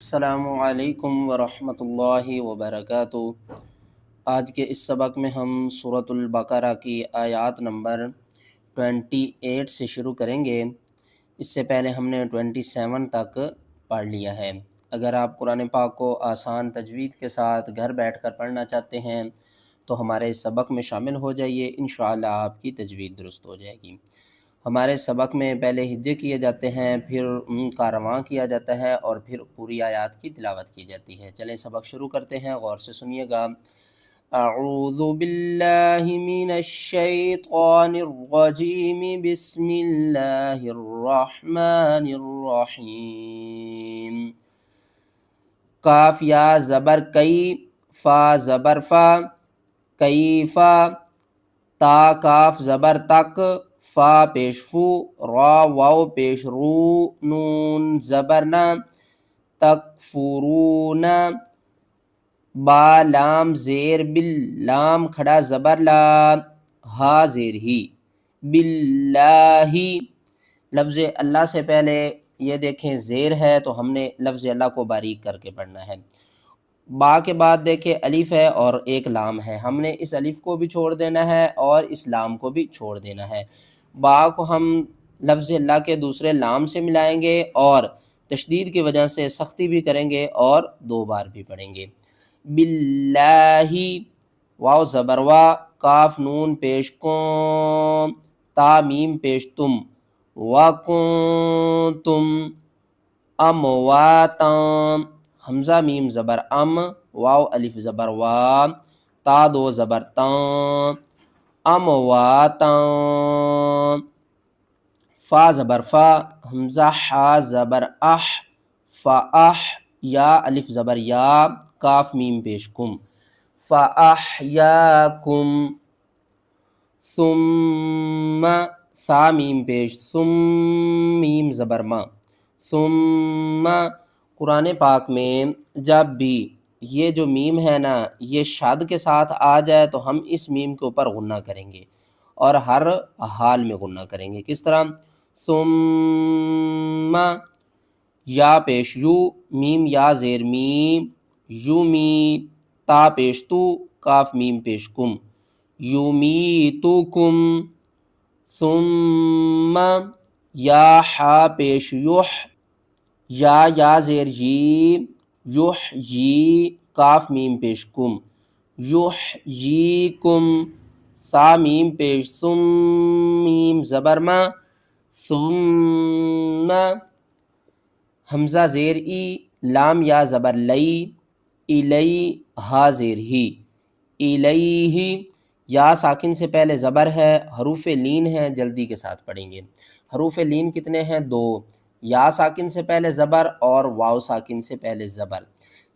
السلام علیکم ورحمۃ اللہ وبرکاتہ۔ آج کے اس سبق میں ہم سورۃ البقرہ کی آیات نمبر 28 سے شروع کریں گے۔ اس سے پہلے ہم نے 27 تک پڑھ لیا ہے۔ اگر آپ قرآن پاک کو آسان تجوید کے ساتھ گھر بیٹھ کر پڑھنا چاہتے ہیں تو ہمارے اس سبق میں شامل ہو جائیے، انشاءاللہ آپ کی تجوید درست ہو جائے گی۔ ہمارے سبق میں پہلے ہجے کیے جاتے ہیں، پھر ان کا رواں کیا جاتا ہے اور پھر پوری آیات کی تلاوت کی جاتی ہے۔ چلیں سبق شروع کرتے ہیں، غور سے سنیے گا۔ اعوذ باللہ من الشیطان الرجیم، بسم اللہ الرحمن الرحیم۔ کاف یا زبر کئی، فا زبر فا، کیفا، تا کاف زبر تک، فا پیش فو، را واو پیش رو، نون زبر نا، تکفرون، با لام زیر بل، لام کھڑا زبر لا، ہا زیر ہی، باللہ، لفظ اللہ سے پہلے یہ دیکھیں زیر ہے تو ہم نے لفظ اللہ کو باریک کر کے پڑھنا ہے۔ با کے بعد دیکھیں الف ہے اور ایک لام ہے، ہم نے اس الف کو بھی چھوڑ دینا ہے اور اس لام کو بھی چھوڑ دینا ہے۔ با کو ہم لفظ اللہ کے دوسرے لام سے ملائیں گے اور تشدید کی وجہ سے سختی بھی کریں گے اور 2 بار بھی پڑھیں گے۔ باللہ، واو زبر وا، کاف نون پیش کون، تا میم پیش تم، وَكُنتُم امواتا، حمزہ میم زبر ام، واو الف زبر وا، تا 2 زبر تاں، امواتا، فا زبر فا، حمزہ حا زبر اح، فاح، یا الف زبر یا، کاف میم پیش کم، فاحیاکم، ثم، سا میم پیش ثم، میم زبر ما، ثم، قرآن پاک میں جب بھی یہ جو میم ہے نا یہ شاد کے ساتھ آ جائے تو ہم اس میم کے اوپر غنہ کریں گے اور ہر حال میں غنہ کریں گے۔ کس طرح؟ ثم، یا پیش یو، میم یا زیر میم، یومی، تا پیش تو، کاف میم پیش کم، یومیتکم، ثم، یا حا پیش یح، یا زیر جی، یحیی، کاف میم پیش کم، یحییکم، سا میم پیش ثم، میم زبر ما، ثم، حمزہ زیر ای، لام یا زبر لئی، الی، ہا زیر ہی، الیہ، یا ساکن سے پہلے زبر ہے، حروف لین ہیں، جلدی کے ساتھ پڑھیں گے۔ حروف لین کتنے ہیں؟ 2، یا ساکن سے پہلے زبر اور واو ساکن سے پہلے زبر۔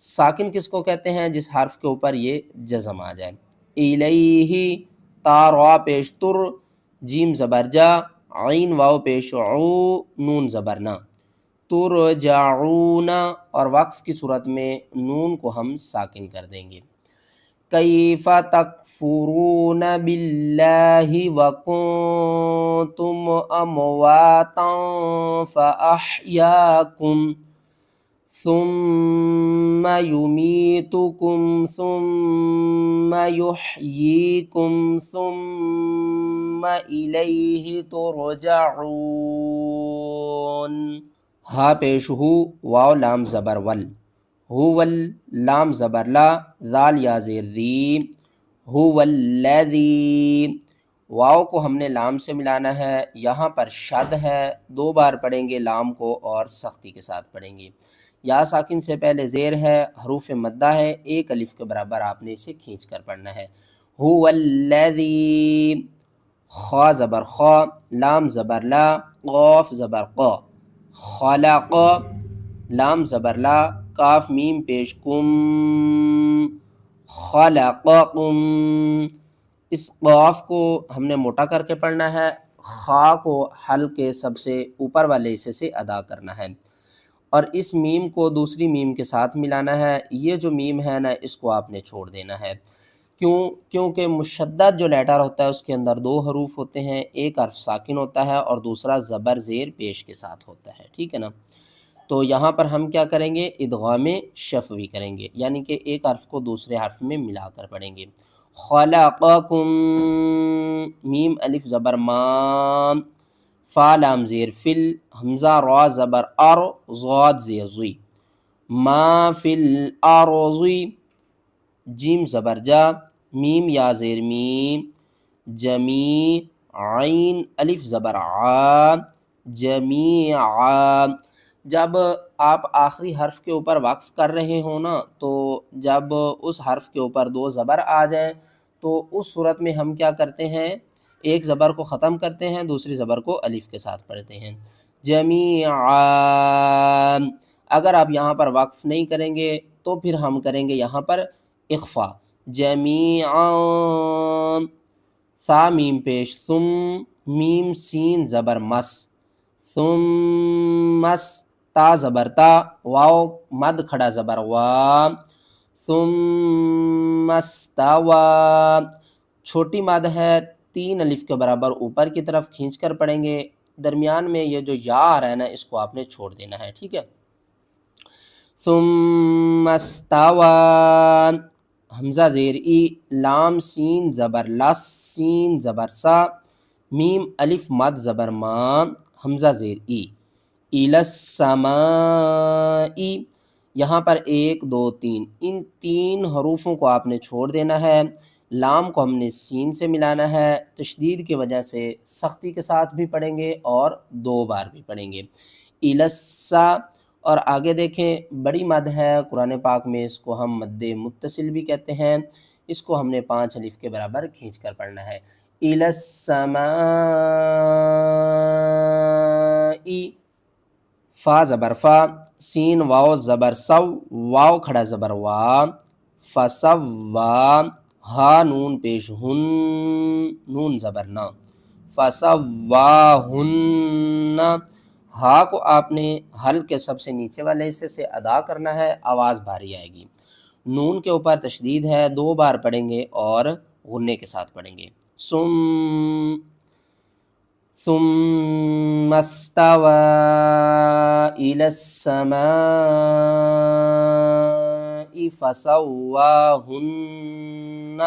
ساکن کس کو کہتے ہیں؟ جس حرف کے اوپر یہ جزم آ جائے۔ الیہ، تا را پیش تر، جیم زبر جا، عین واو پیش عو، نون زبر نا، ترجعون، اور وقف کی صورت میں نون کو ہم ساکن کر دیں گے۔ کیف تکفرون باللہ وکنتم امواتا فاحیاکم ثم یمیتکم ثم یحییکم ثم الیہ ترجعون۔ ہا پیش ہو، واو لام زبر ول، هو لام زبر لا، ذال یا زیر ذی، هو الذی، واو کو ہم نے لام سے ملانا ہے، یہاں پر شد ہے، 2 بار پڑھیں گے لام کو اور سختی کے ساتھ پڑھیں گے۔ یا ساکن سے پہلے زیر ہے، حروف مدہ ہے، 1 الف کے برابر آپ نے اسے کھینچ کر پڑھنا ہے۔ هو الذی، خا زبر خا، لام زبر لا، قاف زبر قا، خلق، لام زبر لا، کاف میم پیش کم، خلقکم، اس قاف کو ہم نے موٹا کر کے پڑھنا ہے، خا کو حلق کے سب سے اوپر والے حصے سے ادا کرنا ہے اور اس میم کو دوسری میم کے ساتھ ملانا ہے۔ یہ جو میم ہے نا اس کو آپ نے چھوڑ دینا ہے، کیونکہ مشدد جو لیٹر ہوتا ہے اس کے اندر 2 حروف ہوتے ہیں، ایک حرف ساکن ہوتا ہے اور دوسرا زبر زیر پیش کے ساتھ ہوتا ہے، ٹھیک ہے نا۔ تو یہاں پر ہم کیا کریں گے؟ ادغام شفوی کریں گے، یعنی کہ ایک حرف کو دوسرے حرف میں ملا کر پڑھیں گے۔ خلقکم، میم الف زبر ما، فا لام زیر فل، حمزہ را زبر ار، ضاد زیر زی، ما فی الارض، جیم زبر جا، میم یا زیر میم، جمی، عین الف زبر عا، جمیعا۔ جب آپ آخری حرف کے اوپر وقف کر رہے ہوں نا، تو جب اس حرف کے اوپر دو زبر آ جائیں تو اس صورت میں ہم کیا کرتے ہیں؟ ایک زبر کو ختم کرتے ہیں، دوسری زبر کو الف کے ساتھ پڑھتے ہیں، جمیعا۔ اگر آپ یہاں پر وقف نہیں کریں گے تو پھر ہم کریں گے یہاں پر اخفا، جمیعا، سا میم پیش ثم، میم سین زبر مس، ثم مس، تا زبر تا، واو مد کھڑا زبر وا، ثم استوى، چھوٹی مد ہے، 3 الف کے برابر اوپر کی طرف کھینچ کر پڑھیں گے، درمیان میں یہ جو یا آ رہا ہے نا اس کو آپ نے چھوڑ دینا ہے، ٹھیک ہے۔ ثم استوى، حمزہ زیر ای، لام سین زبر لس، سین زبر سا، میم الف مد زبر ما، حمزہ زیر ای، الی السماء، یہاں پر 1 2 3 ان 3 حروفوں کو آپ نے چھوڑ دینا ہے، لام کو ہم نے سین سے ملانا ہے، تشدید کی وجہ سے سختی کے ساتھ بھی پڑھیں گے اور 2 بار بھی پڑھیں گے، الی السا۔ اور آگے دیکھیں بڑی مد ہے، قرآن پاک میں اس کو ہم مد متصل بھی کہتے ہیں، اس کو ہم نے 5 الف کے برابر کھینچ کر پڑھنا ہے، الی السماء، فا زبر فا، سین واو زبر سو، واو کھڑا زبر وا، فسوا، ہا نون پیش ہن، نون زبر نا، فسواہن، ہا کو آپ نے حلق کے سب سے نیچے والے حصے سے ادا کرنا ہے، آواز بھاری آئے گی، نون کے اوپر تشدید ہے، 2 بار پڑھیں گے اور غنے کے ساتھ پڑھیں گے، ثم استوى إلى السماء فسواهن،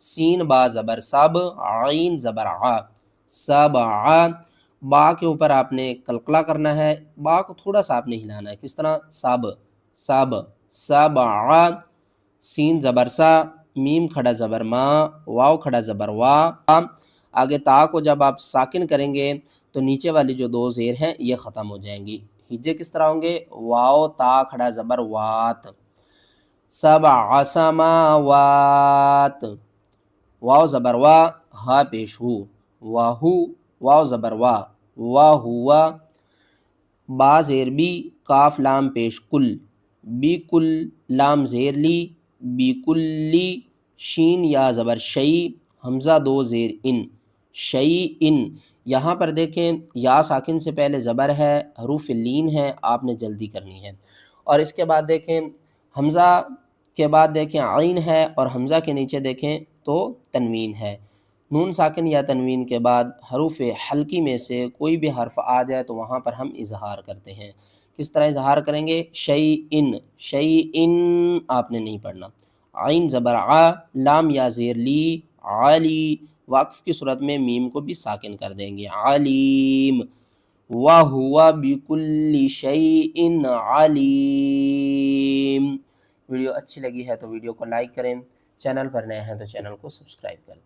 سین با زبر سب، عین زبر ع، سبع، با کے اوپر آپ نے قلقلہ کرنا ہے، با کو تھوڑا سا آپ نے ہلانا ہے، کس طرح؟ سب سب، سبع، سین زبر سا، میم کھڑا زبر ما، واو کھڑا زبر وا، آگے تا کو جب آپ ساکن کریں گے تو نیچے والی جو 2 زیر ہیں یہ ختم ہو جائیں گی، ہجے کس طرح ہوں گے؟ واو تا کھڑا زبر وات، سبع سماوات، واو زبر وا، ہا پیش ہو، واہو، واو زبر وا، واہوا، با زیر بی، کاف لام پیش کل، بی کل، لام زیر لی، بی کلی، شین یا زبر شئی، حمزہ 2 زیر ان، شئی ان۔ یہاں پر دیکھیں یا ساکن سے پہلے زبر ہے، حروف لین ہے، آپ نے جلدی کرنی ہے، اور اس کے بعد دیکھیں حمزہ کے بعد دیکھیں عین ہے، اور حمزہ کے نیچے دیکھیں تو تنوین ہے، نون ساکن یا تنوین کے بعد حروف حلقی میں سے کوئی بھی حرف آ جائے تو وہاں پر ہم اظہار کرتے ہیں، کس طرح اظہار کریں گے؟ شیئن، شیئن آپ نے نہیں پڑھنا، عین زبر ع، لام یا زیر لی، علی، وقف کی صورت میں میم کو بھی ساکن کر دیں گے، علیم، وَهُوَ بِكُلِّ شَيْءٍ عَلِيمٌ۔ ویڈیو اچھی لگی ہے تو ویڈیو کو لائک کریں، چینل پر نئے ہیں تو چینل کو سبسکرائب کر دیں۔